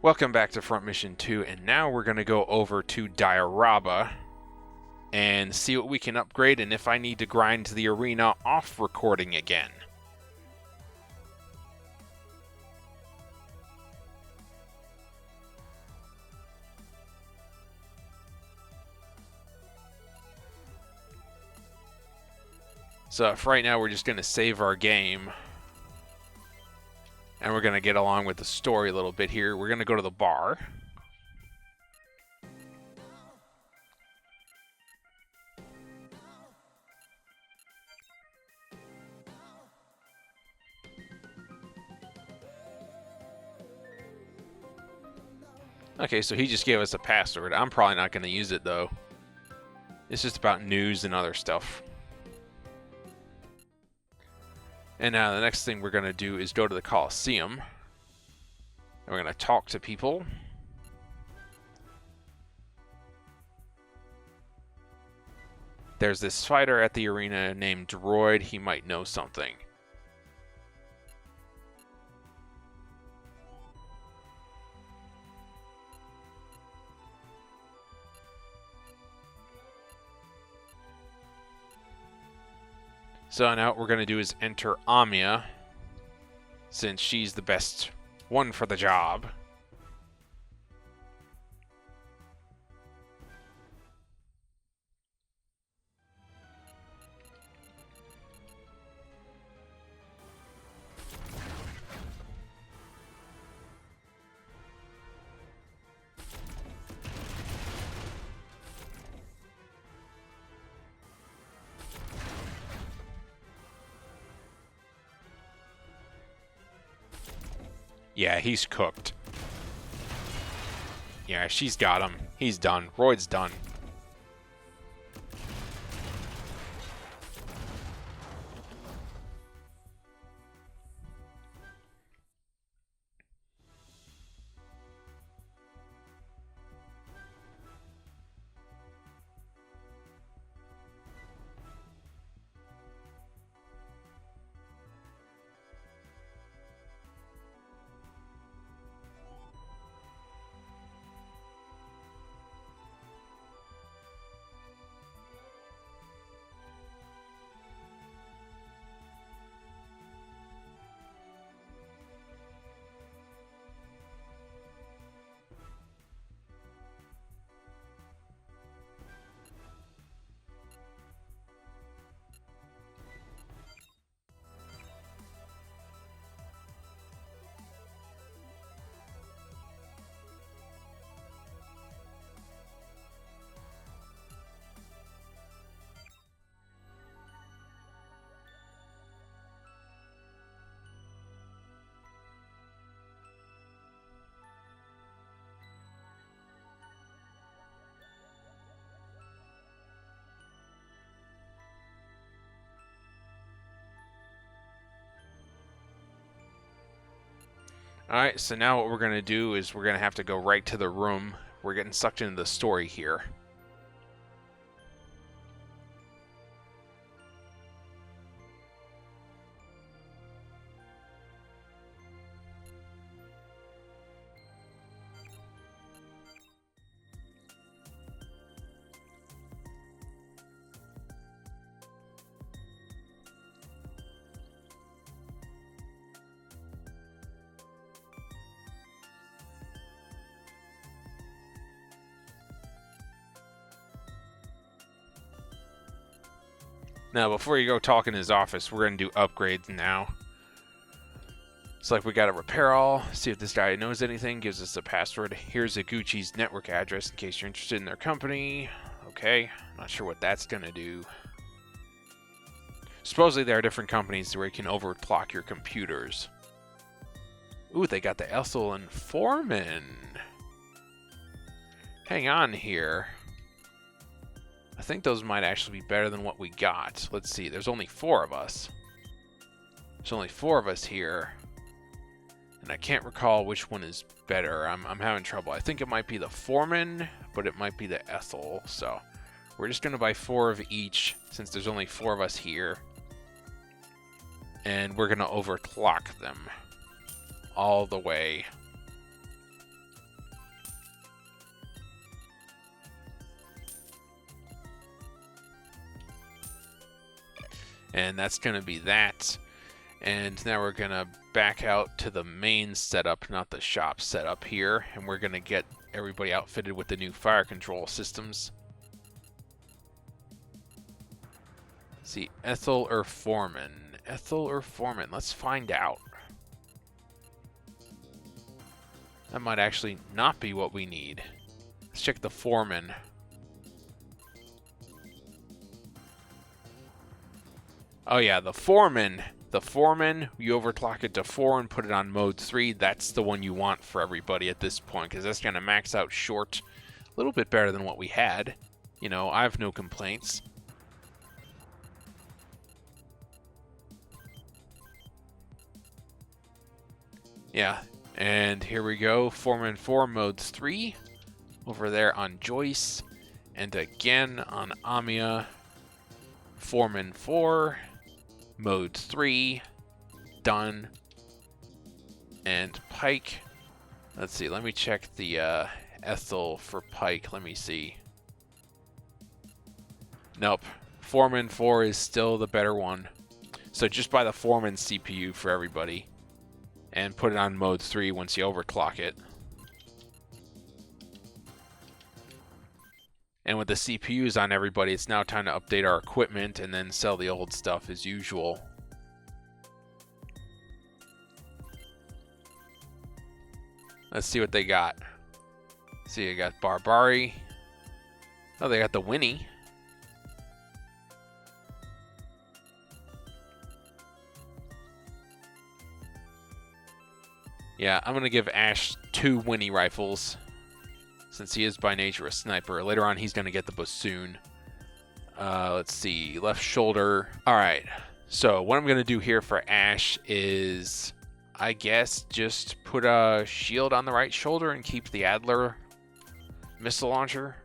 Welcome back to Front Mission 2, and now we're going to go over to Dioraba and see what we can upgrade and if I need to grind the arena off recording again. So for right now, we're just going to save our game. And we're going to get along with the story a little bit here. We're going to go to the bar. Okay, so he just gave us a password. I'm probably not going to use it, though. It's just about news and other stuff. And now the next thing we're going to do is go to the Coliseum. And we're going to talk to people. There's this fighter at the arena named Droid. He might know something. So now what we're going to do is enter Amia, since she's the best one for the job. Yeah, he's cooked. Yeah, she's got him. He's done. Royd's done. Alright, so now what we're going to do is we're going to have to go right to the room. We're getting sucked into the story here. Now, before you go talk in his office, we're going to do upgrades now. It's like we got to repair all, see if this guy knows anything, gives us a password. Here's Iguchi's network address in case you're interested in their company. Okay, not sure what that's going to do. Supposedly there are different companies where you can overclock your computers. Ooh, they got the Essel and Foreman. Hang on here. I think those might actually be better than what we got. Let's see, there's only 4 of us. There's only 4 of us here. And I can't recall which one is better. I'm having trouble. I think it might be the Foreman, but it might be the Essel. So we're just going to buy 4 of each since there's only 4 of us here. And we're going to overclock them all the way. And that's going to be that. And now we're going to back out to the main setup, not the shop setup here. And we're going to get everybody outfitted with the new fire control systems. See, Ethel or Foreman? Ethel or Foreman? Let's find out. That might actually not be what we need. Let's check the Foreman. Oh yeah, the Foreman. The Foreman, you overclock it to 4 and put it on mode 3. That's the one you want for everybody at this point, because that's going to max out short. A little bit better than what we had. You know, I have no complaints. Yeah, and here we go. Foreman 4, modes 3. Over there on Joyce. And again on Amia. Foreman 4. Mode 3, done. And Pike, let's see, let me check the Ethel for Pike, let me see. Nope, Foreman 4 is still the better one. So just buy the Foreman CPU for everybody and put it on mode 3 once you overclock it. And with the CPUs on everybody, it's now time to update our equipment and then sell the old stuff as usual. Let's see what they got. See, I got Barbari. Oh, they got the Winnie. Yeah, I'm going to give Ash 2 Winnie rifles, since he is by nature a sniper. Later on, he's going to get the bassoon. Let's see, left shoulder. All right, so what I'm going to do here for Ash is, I guess, just put a shield on the right shoulder and keep the Adler missile launcher.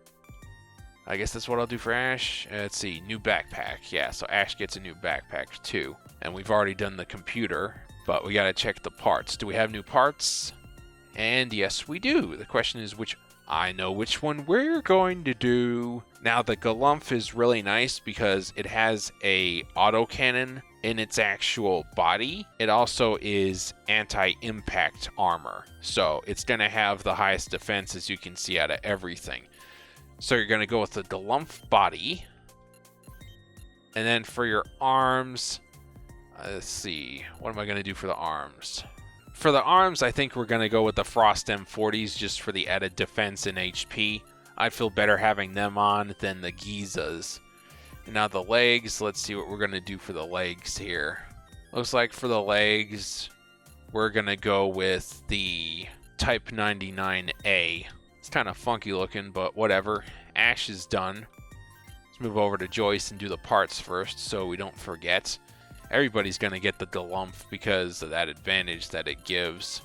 I guess that's what I'll do for Ash. Let's see, new backpack. Yeah, so Ash gets a new backpack too. And we've already done the computer, but we got to check the parts. Do we have new parts? And yes, we do. The question is which. I know which one we're going to do. Now, the Galumph is really nice because it has a autocannon in its actual body. It also is anti-impact armor. So it's going to have the highest defense, as you can see, out of everything. So you're going to go with the Galumph body. And then for your arms, let's see. What am I going to do for the arms? For the arms, I think we're going to go with the Frost M40s just for the added defense and HP. I feel better having them on than the Gizas. And now the legs, let's see what we're going to do for the legs here. Looks like for the legs, we're going to go with the Type 99A. It's kind of funky looking, but whatever. Ash is done. Let's move over to Joyce and do the parts first so we don't forget. Everybody's going to get the Galumph because of that advantage that it gives.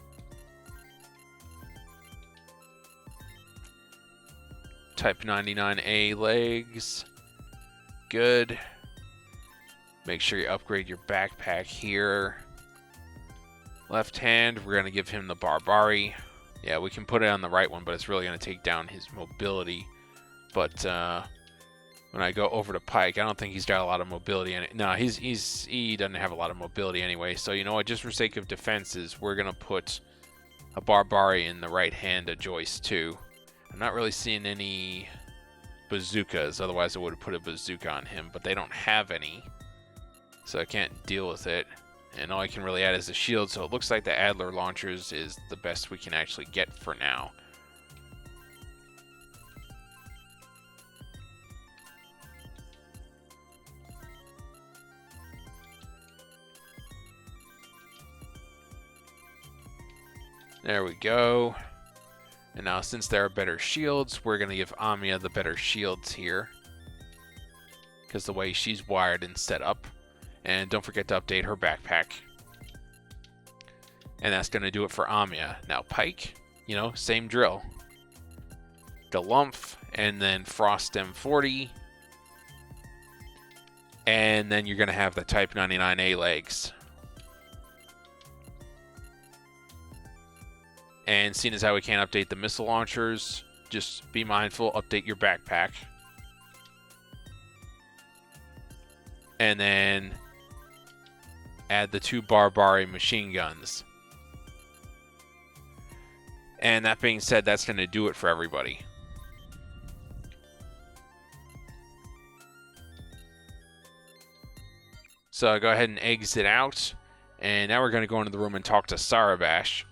Type 99A legs. Good. Make sure you upgrade your backpack here. Left hand, we're going to give him the Barbari. Yeah, we can put it on the right one, but it's really going to take down his mobility. But when I go over to Pike, I don't think he's got a lot of mobility in it. No, he doesn't have a lot of mobility anyway. So you know what? Just for sake of defenses, we're gonna put a Barbari in the right hand of Joyce too. I'm not really seeing any bazookas. Otherwise, I would have put a bazooka on him. But they don't have any, so I can't deal with it. And all I can really add is a shield. So it looks like the Adler launchers is the best we can actually get for now. There we go. And now since there are better shields, we're going to give Amia the better shields here. Because the way she's wired and set up. And don't forget to update her backpack. And that's going to do it for Amia. Now Pike, you know, same drill. Galumph, and then Frost M40. And then you're going to have the Type 99A legs. And seeing as how we can't update the missile launchers, just be mindful, update your backpack. And then add the 2 Barbari machine guns. And that being said, that's going to do it for everybody. So go ahead and exit out. And now we're going to go into the room and talk to Saribash.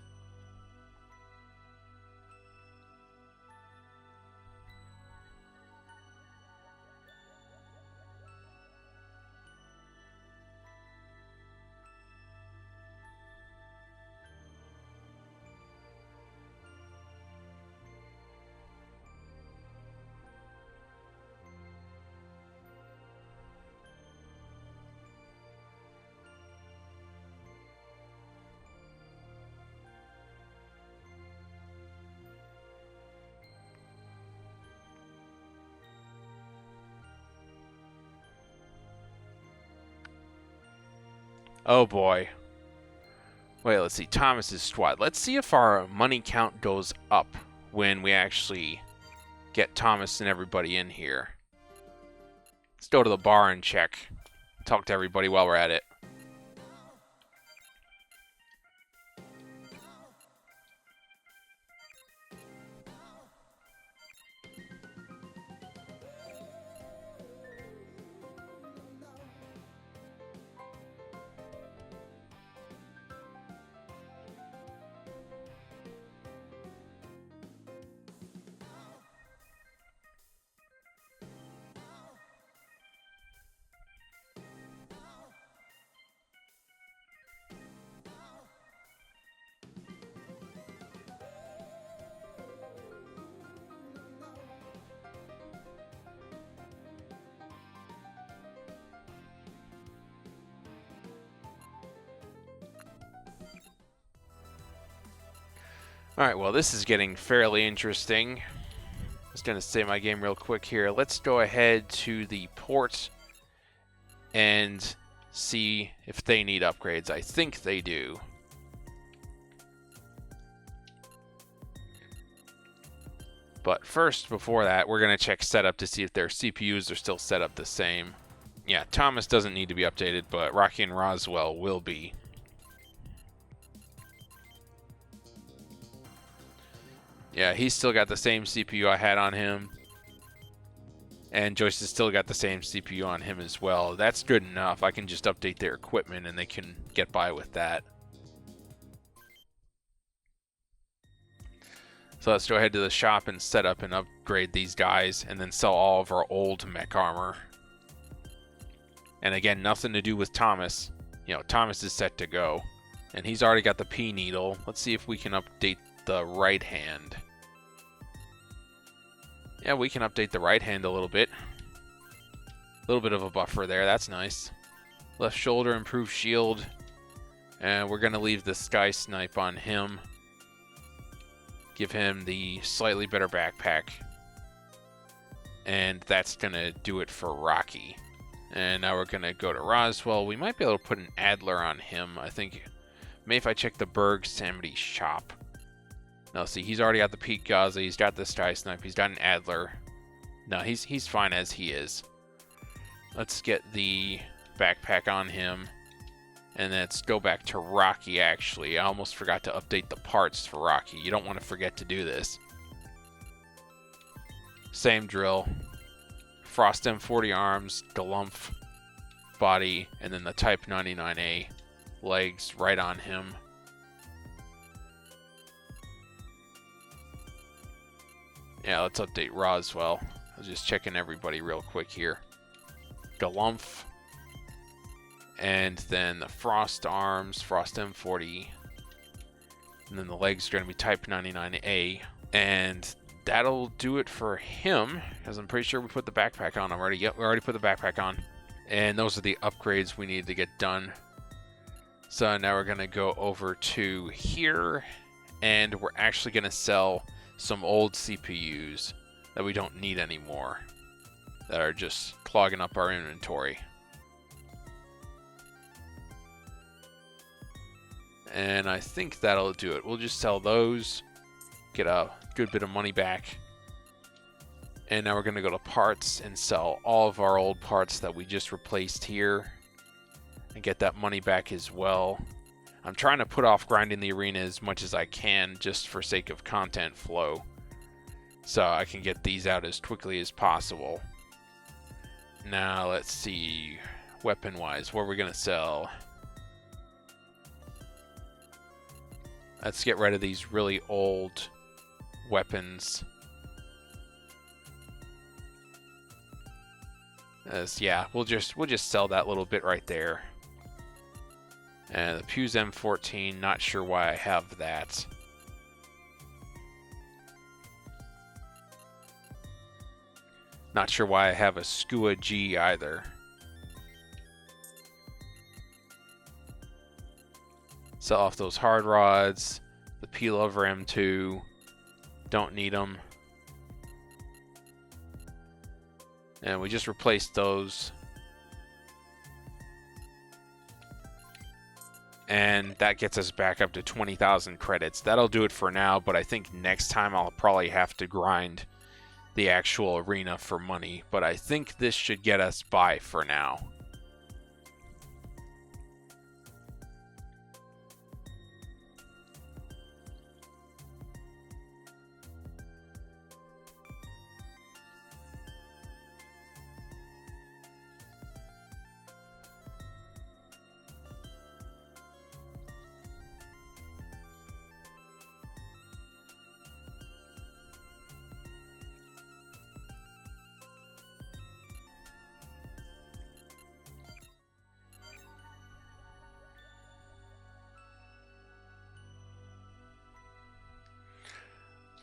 Oh boy. Wait, let's see. Thomas's squad. Let's see if our money count goes up when we actually get Thomas and everybody in here. Let's go to the bar and check. Talk to everybody while we're at it. Alright, well, this is getting fairly interesting. Just going to save my game real quick here. Let's go ahead to the port and see if they need upgrades. I think they do. But first, before that, we're going to check setup to see if their CPUs are still set up the same. Yeah, Thomas doesn't need to be updated, but Rocky and Roswell will be. Yeah, he's still got the same CPU I had on him. And Joyce has still got the same CPU on him as well. That's good enough. I can just update their equipment and they can get by with that. So let's go ahead to the shop and set up and upgrade these guys and then sell all of our old mech armor. And again, nothing to do with Thomas. You know, Thomas is set to go. And he's already got the P needle. Let's see if we can update the right hand. Yeah, we can update the right hand a little bit. A little bit of a buffer there. That's nice. Left shoulder, improved shield. And we're going to leave the sky snipe on him. Give him the slightly better backpack. And that's going to do it for Rocky. And now we're going to go to Roswell. We might be able to put an Adler on him. I think maybe if I check the Berg Samity shop. No, see, he's already got the Pete Gaza. He's got the Sky Snipe. He's got an Adler. No, he's fine as he is. Let's get the backpack on him. And let's go back to Rocky, actually. I almost forgot to update the parts for Rocky. You don't want to forget to do this. Same drill. Frost M40 arms, Galumph body, and then the Type 99A legs right on him. Yeah, let's update Roswell. I was just checking everybody real quick here. Galumph. And then the Frost arms, Frost M40. And then the legs are going to be Type 99A. And that'll do it for him, because I'm pretty sure we put the backpack on already. Yep, we already put the backpack on. And those are the upgrades we need to get done. So now we're going to go over to here. And we're actually going to sell some old CPUs that we don't need anymore, that are just clogging up our inventory. And I think that'll do it. We'll just sell those, get a good bit of money back. And now we're going to go to parts and sell all of our old parts that we just replaced here. and get that money back as well. I'm trying to put off grinding the arena as much as I can just for sake of content flow, so I can get these out as quickly as possible. Now let's see, weapon-wise, what are we gonna sell? Let's get rid of these really old weapons. Yeah, we'll just sell that little bit right there. And the Pew's M14, not sure why I have that. Not sure why I have a Skua G either. Sell off those hard rods. The P-Lover M2. Don't need them. And we just replaced those. And that gets us back up to 20,000 credits. That'll do it for now, but I think next time I'll probably have to grind the actual arena for money. But I think this should get us by for now.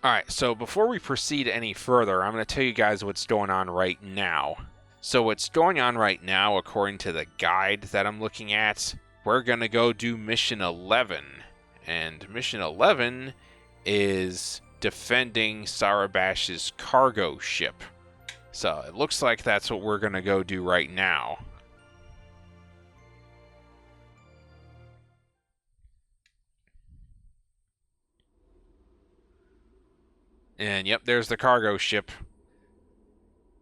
Alright, so before we proceed any further, I'm going to tell you guys what's going on right now. So what's going on right now, according to the guide that I'm looking at, we're going to go do Mission 11. And Mission 11 is defending Saribash's cargo ship. So it looks like that's what we're going to go do right now. And yep, there's the cargo ship.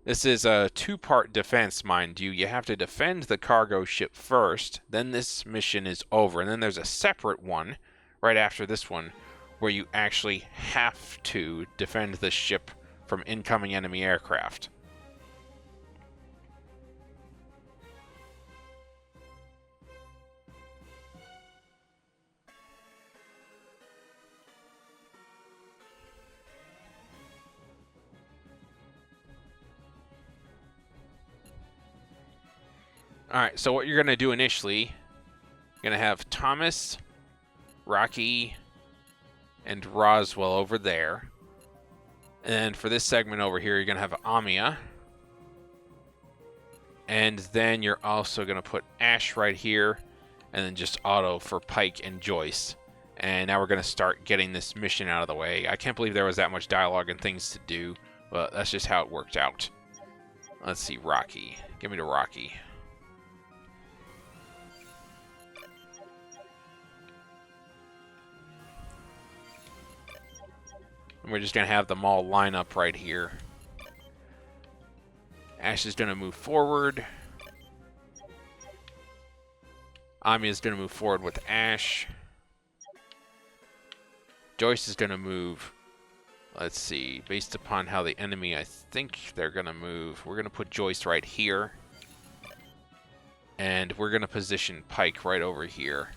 This is a two-part defense, mind you. You have to defend the cargo ship first, then this mission is over. And then there's a separate one, right after this one, where you actually have to defend the ship from incoming enemy aircraft. Alright, so what you're going to do initially, you're going to have Thomas, Rocky, and Roswell over there. And for this segment over here, you're going to have Amia. And then you're also going to put Ash right here, and then just auto for Pike and Joyce. And now we're going to start getting this mission out of the way. I can't believe there was that much dialogue and things to do, but that's just how it worked out. Let's see, Rocky. Give me the Rocky. And we're just going to have them all line up right here. Ash is going to move forward. Ami is going to move forward with Ash. Joyce is going to move, let's see, based upon how the enemy, I think they're going to move. We're going to put Joyce right here. And we're going to position Pike right over here.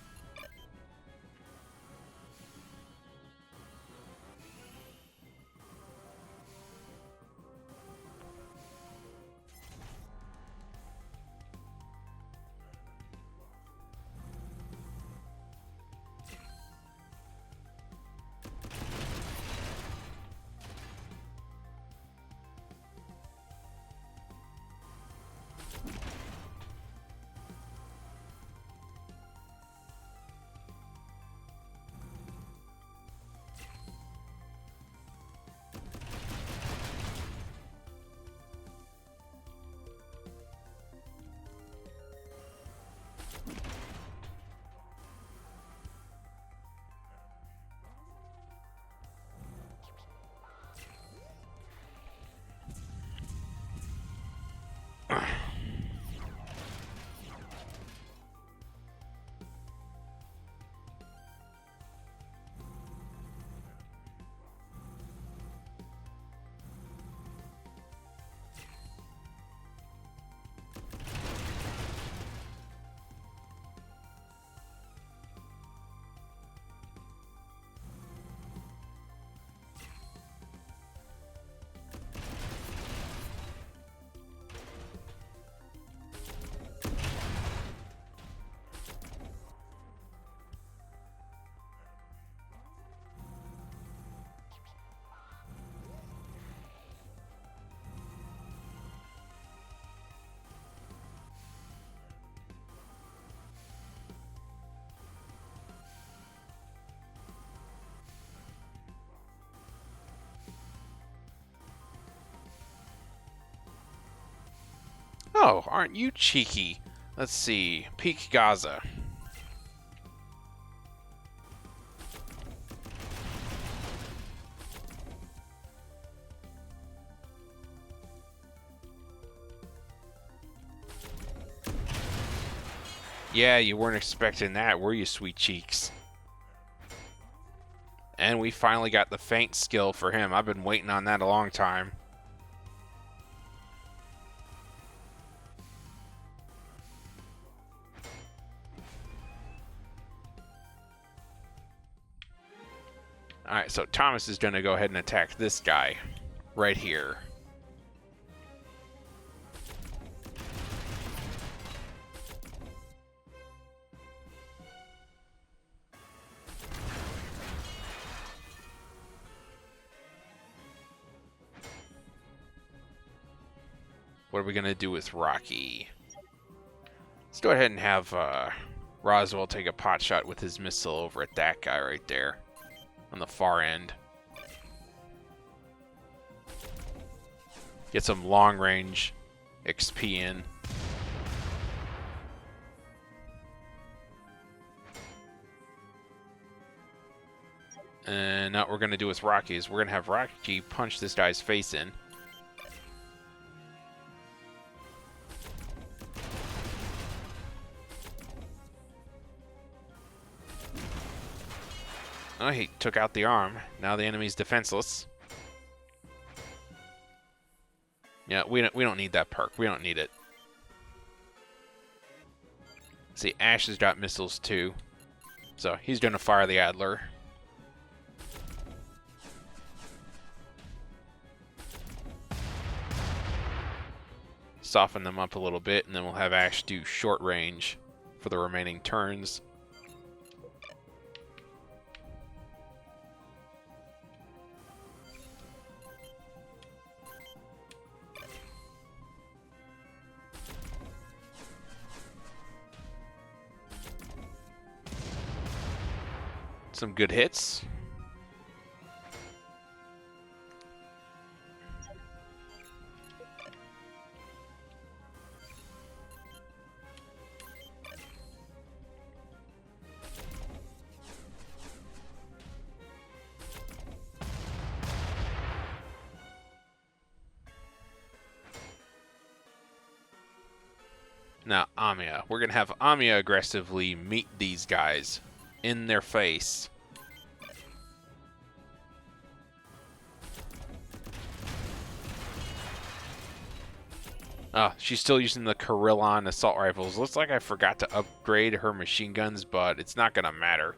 Oh, aren't you cheeky? Let's see. Peak Gaza. Yeah, you weren't expecting that, were you, sweet cheeks? And we finally got the feint skill for him. I've been waiting on that a long time. Alright, so Thomas is going to go ahead and attack this guy right here. What are we going to do with Rocky? Let's go ahead and have Roswell take a pot shot with his missile over at that guy right there on the far end. Get some long range XP in. And now what we're going to do with Rocky is we're going to have Rocky punch this guy's face in. Oh, he took out the arm. Now the enemy's defenseless. Yeah, we don't need that perk. We don't need it. See, Ash has got missiles too. So he's going to fire the Adler. Soften them up a little bit, and then we'll have Ash do short range for the remaining turns. Some good hits. Now, Amiya. We're going to have Amiya aggressively meet these guys in their face. Oh, she's still using the Karillon assault rifles. Looks like I forgot to upgrade her machine guns, but it's not going to matter.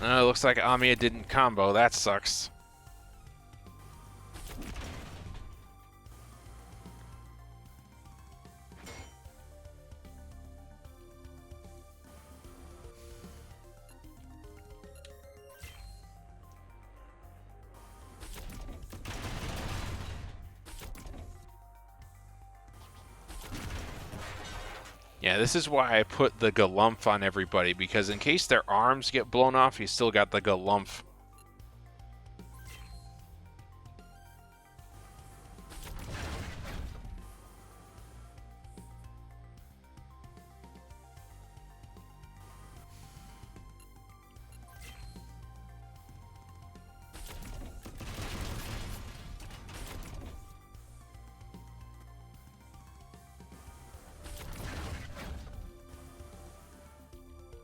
Looks like Amiya didn't combo. That sucks. Yeah, this is why I put the Galumph on everybody, because in case their arms get blown off, you still got the Galumph.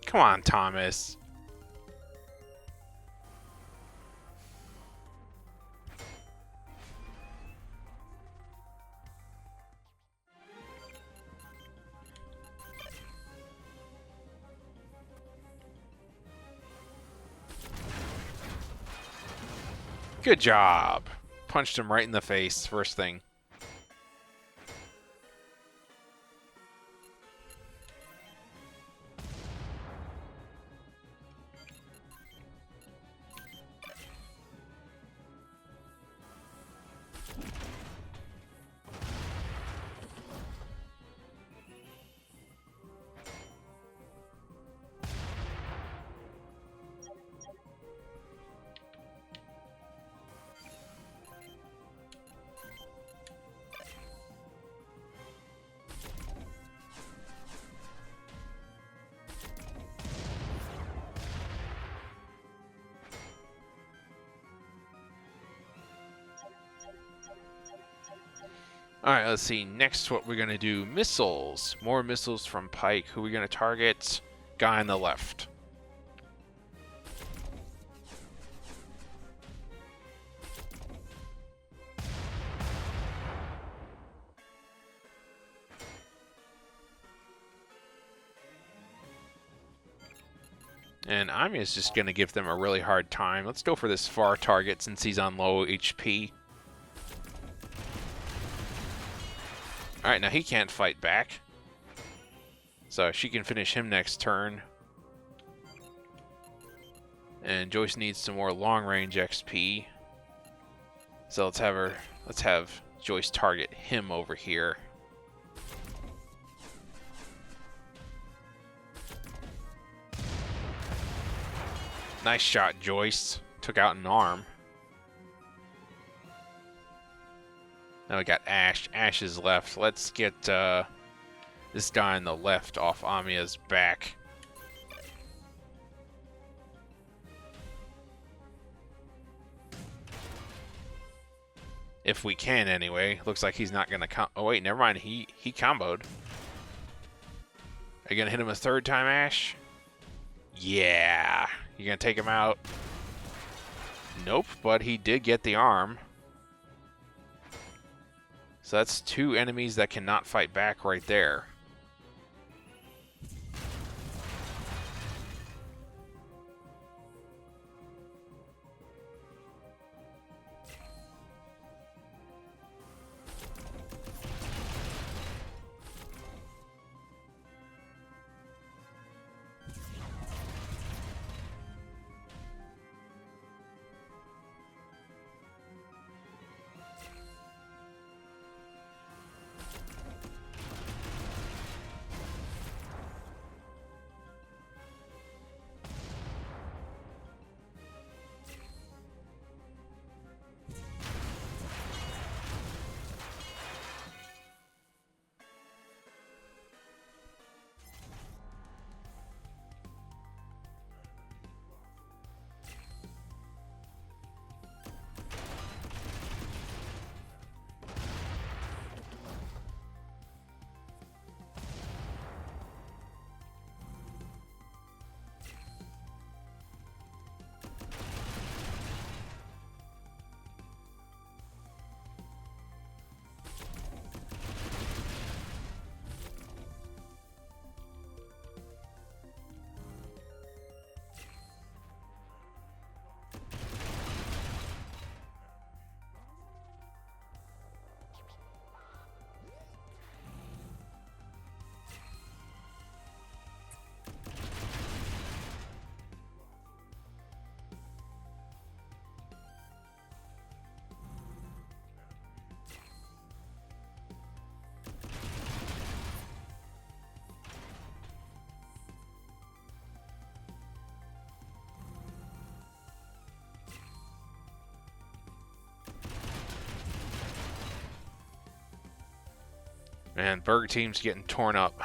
Come on, Thomas. Good job. Punched him right in the face, first thing. Alright, let's see. Next, what we're going to do, missiles. More missiles from Pike. Who are we going to target? Guy on the left. And Amiya's just going to give them a really hard time. Let's go for this far target since he's on low HP. Alright, now he can't fight back. So she can finish him next turn. And Joyce needs some more long-range XP. So let's have Joyce target him over here. Nice shot, Joyce. Took out an arm. Now we got Ash. Ash is left. Let's get this guy on the left off Amiya's back. If we can, anyway. Looks like he's not going to oh, wait, never mind. He comboed. Are you going to hit him a third time, Ash? Yeah. You going to take him out? Nope, but he did get the arm. So that's two enemies that cannot fight back right there. Man, Berg team's getting torn up.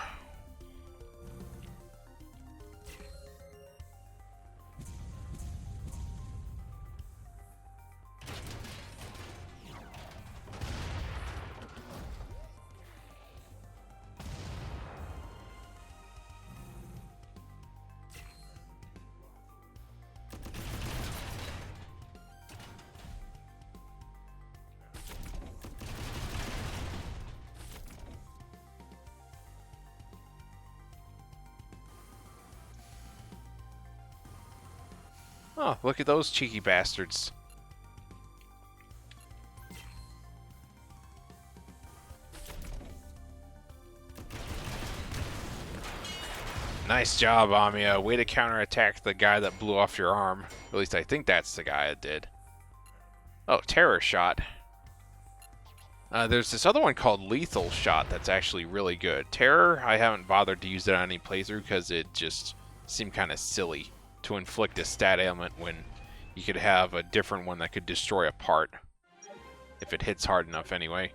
Oh, look at those cheeky bastards. Nice job, Amiya. Way to counterattack the guy that blew off your arm. At least I think that's the guy that did. Oh, terror shot. There's this other one called lethal shot that's actually really good. Terror, I haven't bothered to use it on any playthrough because it just seemed kind of silly to inflict a stat ailment when you could have a different one that could destroy a part. If it hits hard enough anyway.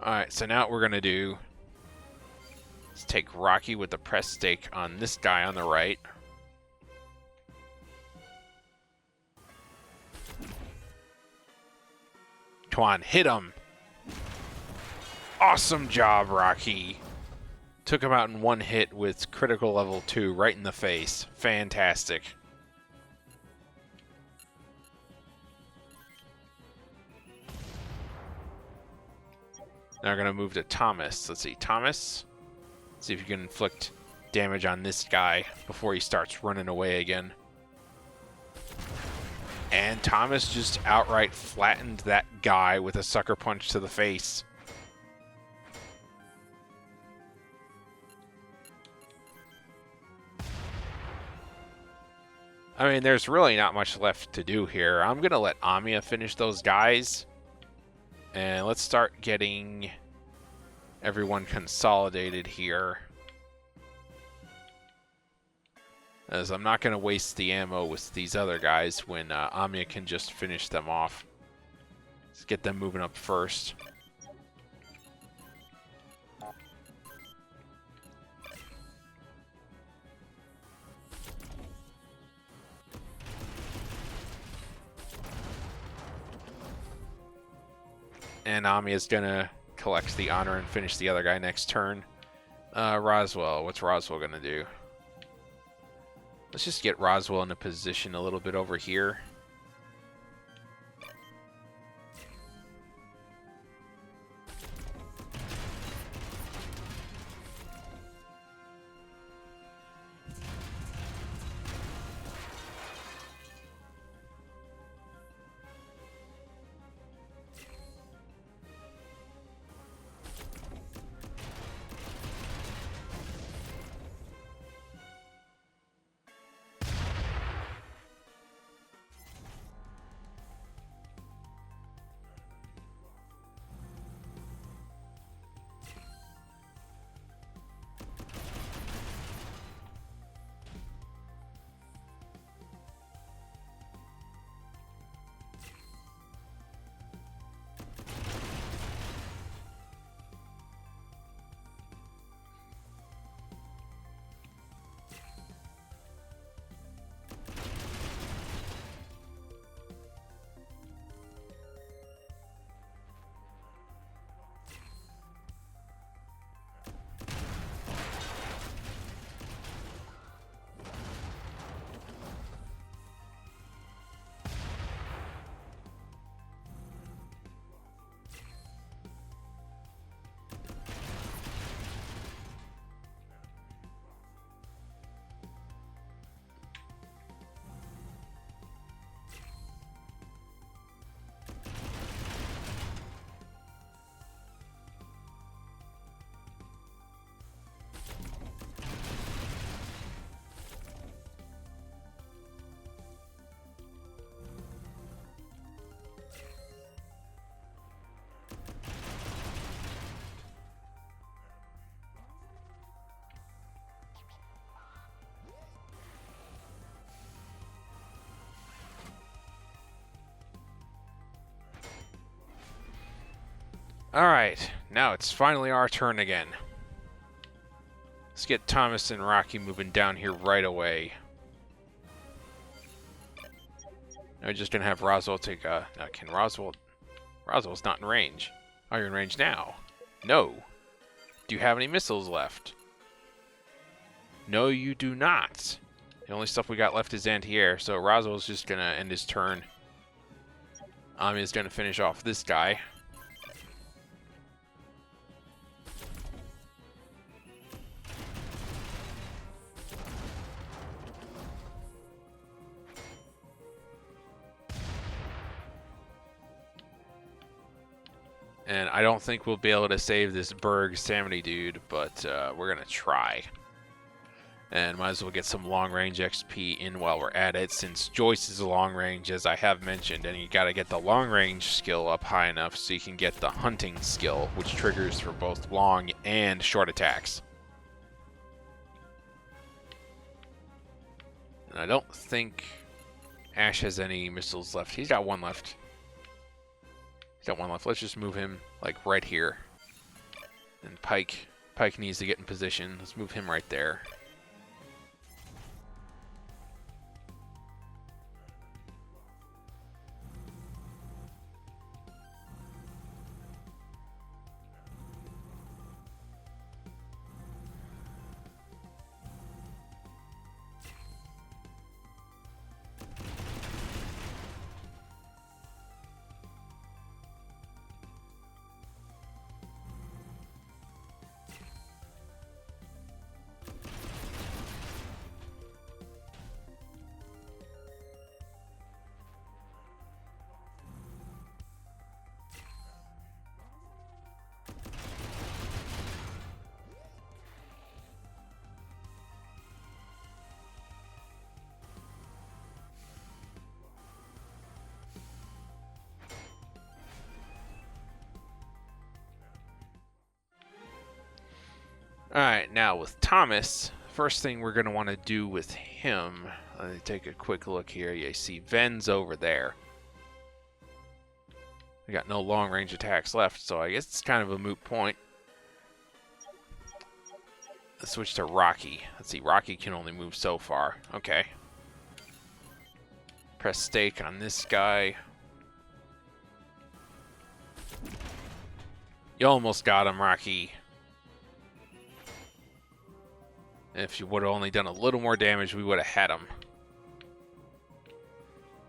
Alright, so now what we're going to do is take Rocky with the press stake on this guy on the right. Come on, hit him. Awesome job, Rocky. Took him out in one hit with critical level 2 right in the face. Fantastic. Now we're going to move to Thomas. Let's see, Thomas. See if you can inflict damage on this guy before he starts running away again. And Thomas just outright flattened that guy with a sucker punch to the face. I mean, there's really not much left to do here. I'm going to let Amiya finish those guys. And let's start getting everyone consolidated here. As I'm not going to waste the ammo with these other guys when Amiya can just finish them off. Let's get them moving up first. And Amiya's going to collect the honor and finish the other guy next turn. Roswell, what's Roswell going to do? Let's just get Roswell in a position a little bit over here. Alright, now it's finally our turn again. Let's get Thomas and Rocky moving down here right away. We're just gonna have Roswell take now can Roswell's not in range. Oh, you're in range now. No. Do you have any missiles left? No, you do not. The only stuff we got left is anti-air, so Roswell's just gonna end his turn. Amiya's gonna finish off this guy. And I don't think we'll be able to save this Berg Samity dude, but we're gonna try. And might as well get some long-range XP in while we're at it, since Joyce is long-range, as I have mentioned, and you gotta get the long-range skill up high enough so you can get the hunting skill, which triggers for both long and short attacks. And I don't think Ash has any missiles left. He's got one left. He's got one left. Let's just move him, like, right here. And Pike needs to get in position. Let's move him right there. Alright, now with Thomas, first thing we're going to want to do with him, let me take a quick look here. You see Ven's over there. We got no long-range attacks left, so I guess it's kind of a moot point. Let's switch to Rocky. Let's see, Rocky can only move so far. Okay. Press stake on this guy. You almost got him, Rocky. If you would have only done a little more damage, we would have had him.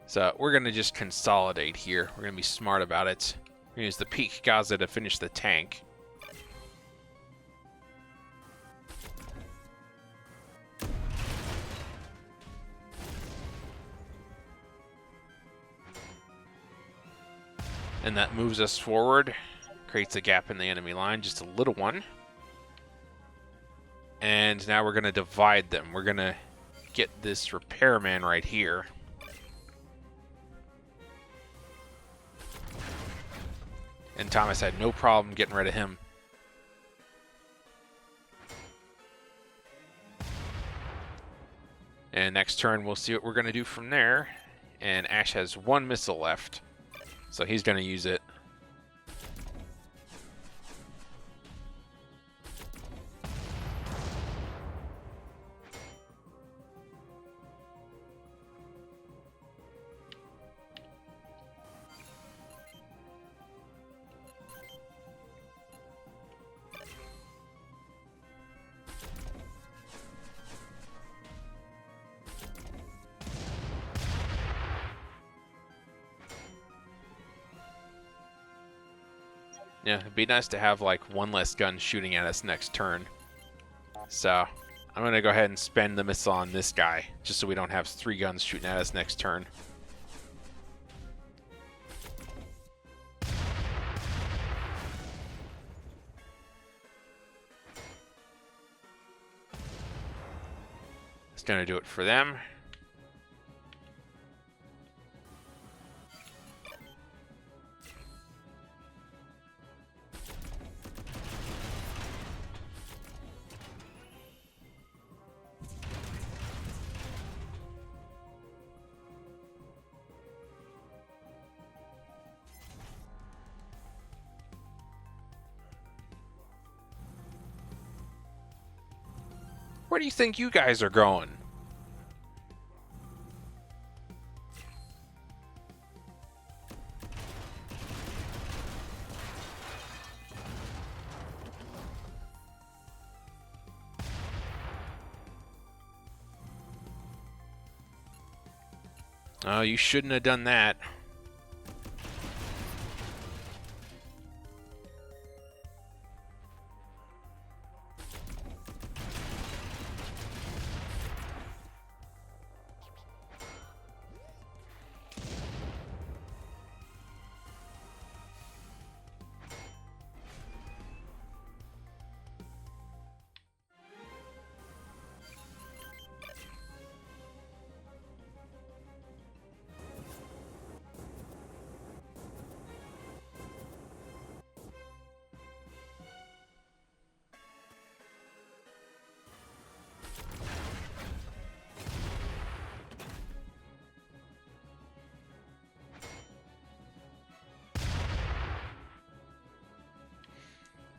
So we're going to just consolidate here. We're going to be smart about it. We're going to use the Peak Gaza to finish the tank. And that moves us forward. Creates a gap in the enemy line, just a little one. And now we're going to divide them. We're going to get this repairman right here. And Thomas had no problem getting rid of him. And next turn, we'll see what we're going to do from there. And Ash has one missile left, so he's going to use it. Yeah, it'd be nice to have like one less gun shooting at us next turn. So I'm gonna go ahead and spend the missile on this guy, just so we don't have 3 guns shooting at us next turn. It's gonna do it for them. Where do you think you guys are going? Oh, you shouldn't have done that.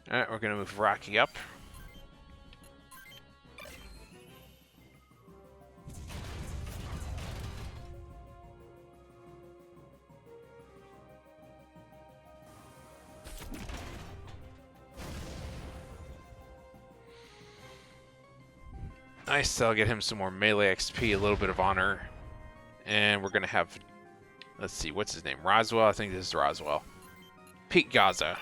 Alright, we're going to move Rocky up. Nice, that'll get him some more melee XP, a little bit of honor. And we're going to have, let's see, what's his name? Roswell? I think this is Roswell. Pete Gaza.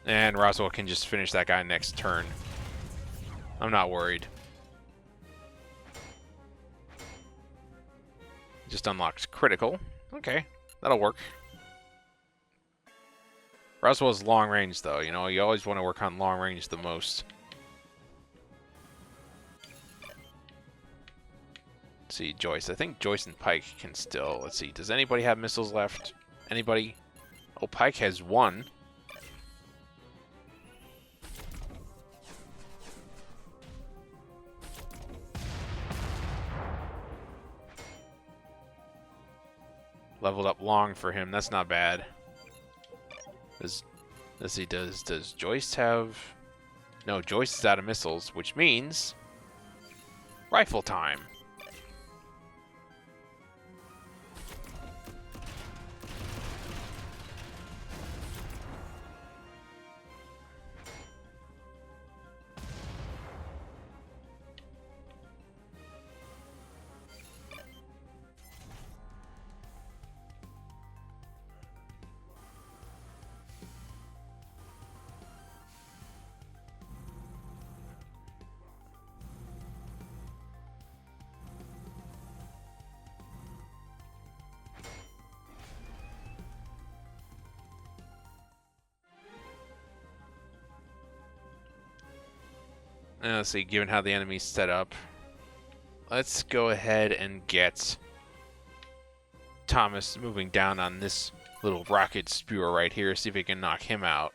And Roswell can just finish that guy next turn. I'm not worried. Just unlocked critical. Okay, that'll work. Roswell's long range, though. You know, you always want to work on long range the most. Let's see, Joyce. I think Joyce and Pike can still... Let's see, does anybody have missiles left? Anybody? Oh, Pike has one. Leveled up long for him. That's not bad. Does Joyce have... No, Joyce is out of missiles, which means... Rifle time. Let's see, given how the enemy's set up, let's go ahead and get Thomas moving down on this little rocket spewer right here, see if we can knock him out.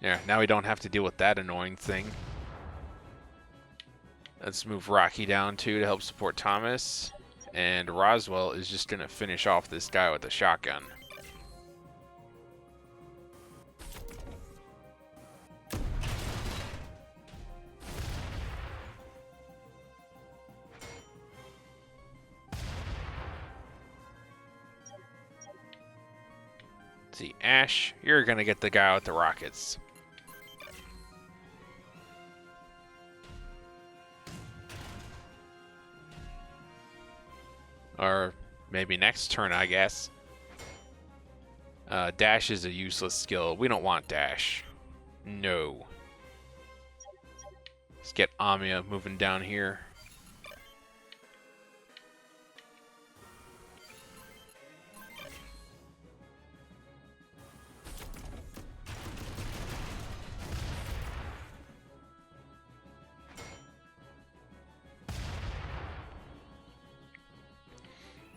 Yeah, now we don't have to deal with that annoying thing. Let's move Rocky down too to help support Thomas. And Roswell is just going to finish off this guy with a shotgun. Let's see, Ash, you're going to get the guy with the rockets. Or maybe next turn, I guess. Dash is a useless skill. We don't want Dash. No. Let's get Amiya moving down here.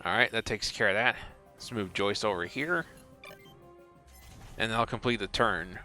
Alright, that takes care of that. Let's move Joyce over here. And that'll complete the turn.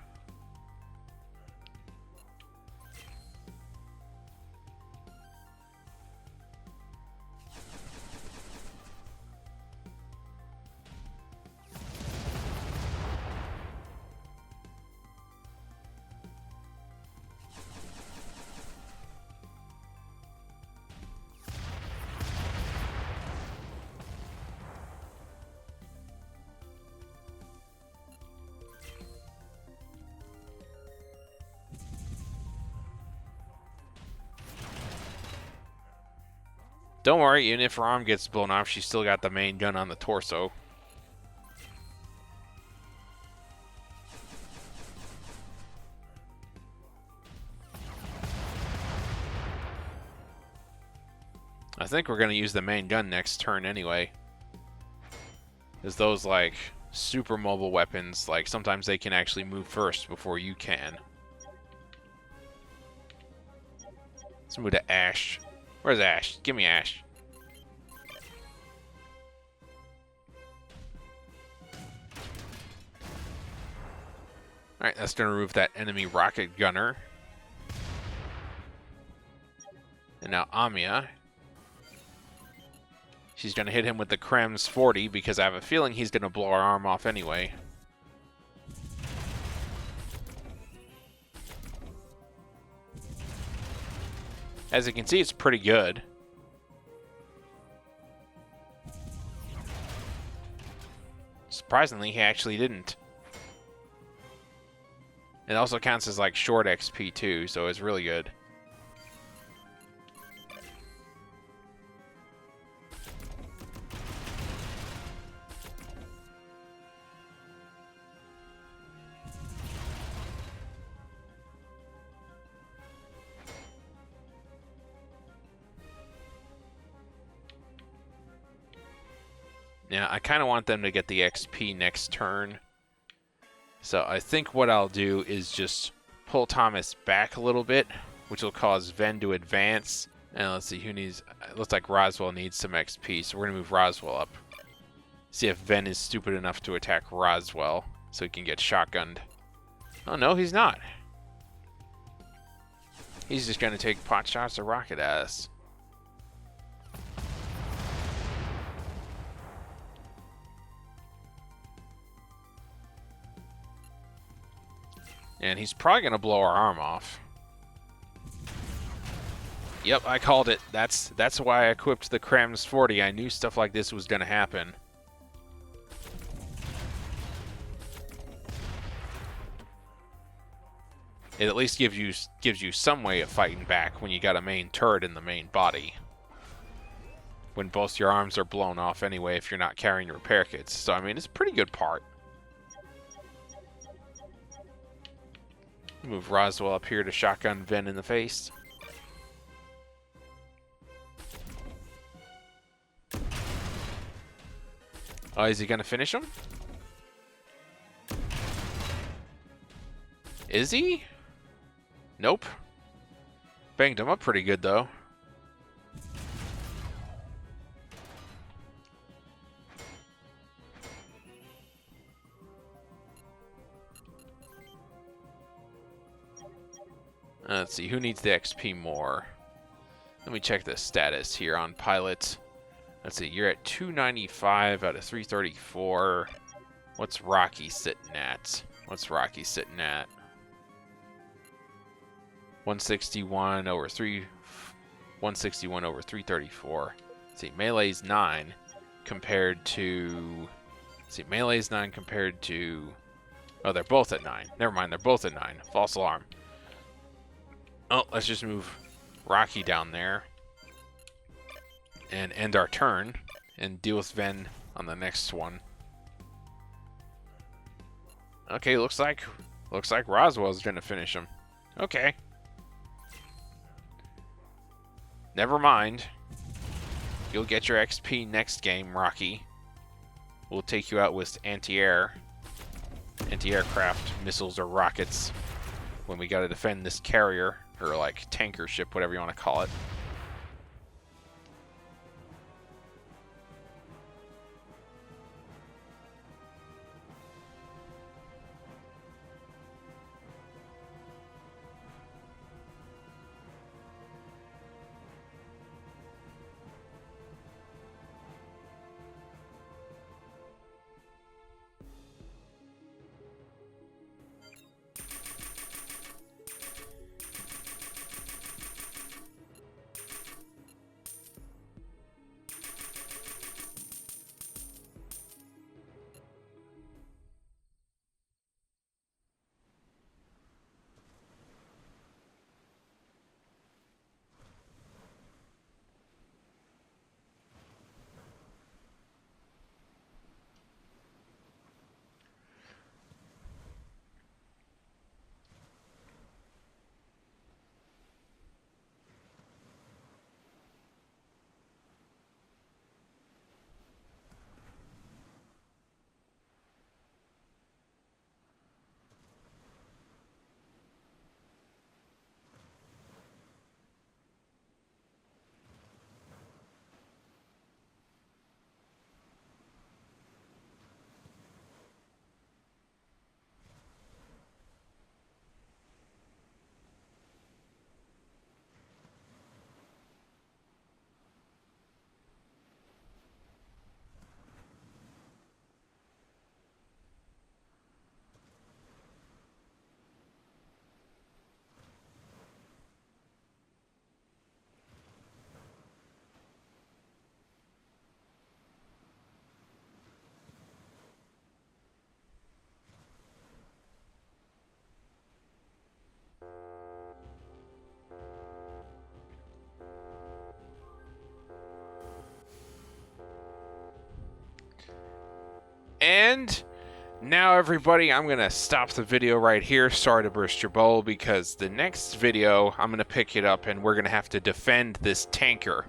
Don't worry, even if her arm gets blown off, she's still got the main gun on the torso. I think we're going to use the main gun next turn anyway. Because those, like, super mobile weapons, like, sometimes they can actually move first before you can. Let's move to Ash. Where's Ash? Give me Ash. Alright, that's going to remove that enemy rocket gunner. And now Amiya. She's going to hit him with the Krems 40 because I have a feeling he's going to blow our arm off anyway. As you can see, it's pretty good. Surprisingly, he actually didn't. It also counts as like short XP too, so it's really good. Yeah, I kind of want them to get the XP next turn. So I think what I'll do is just pull Thomas back a little bit, which will cause Ven to advance. And let's see who needs... It looks like Roswell needs some XP, so we're going to move Roswell up. See if Ven is stupid enough to attack Roswell so he can get shotgunned. Oh, no, he's not. He's just going to take pot shots or rocket at us. And he's probably going to blow our arm off. Yep, I called it. That's why I equipped the Krems 40. I knew stuff like this was going to happen. It at least gives you some way of fighting back when you got a main turret in the main body. When both your arms are blown off anyway if you're not carrying your repair kits. So, I mean, it's a pretty good part. Move Roswell up here to shotgun Ven in the face. Oh, is he going to finish him? Is he? Nope. Banged him up pretty good, though. Let's see, who needs the XP more? Let me check the status here on Pilot. Let's see, you're at 295 out of 334. What's Rocky sitting at? 161 over 334. Let's see, melee's 9 compared to... melee's 9 compared to... Oh, they're both at 9. Never mind, they're both at 9. False alarm. Oh, let's just move Rocky down there and end our turn and deal with Ven on the next one. Okay, looks like Roswell's gonna finish him. Okay. Never mind. You'll get your XP next game, Rocky. We'll take you out with anti-aircraft missiles or rockets when we gotta defend this carrier. Or like tanker ship, whatever you want to call it. And now, everybody, I'm going to stop the video right here. Sorry to burst your bubble, because the next video, I'm going to pick it up and we're going to have to defend this tanker.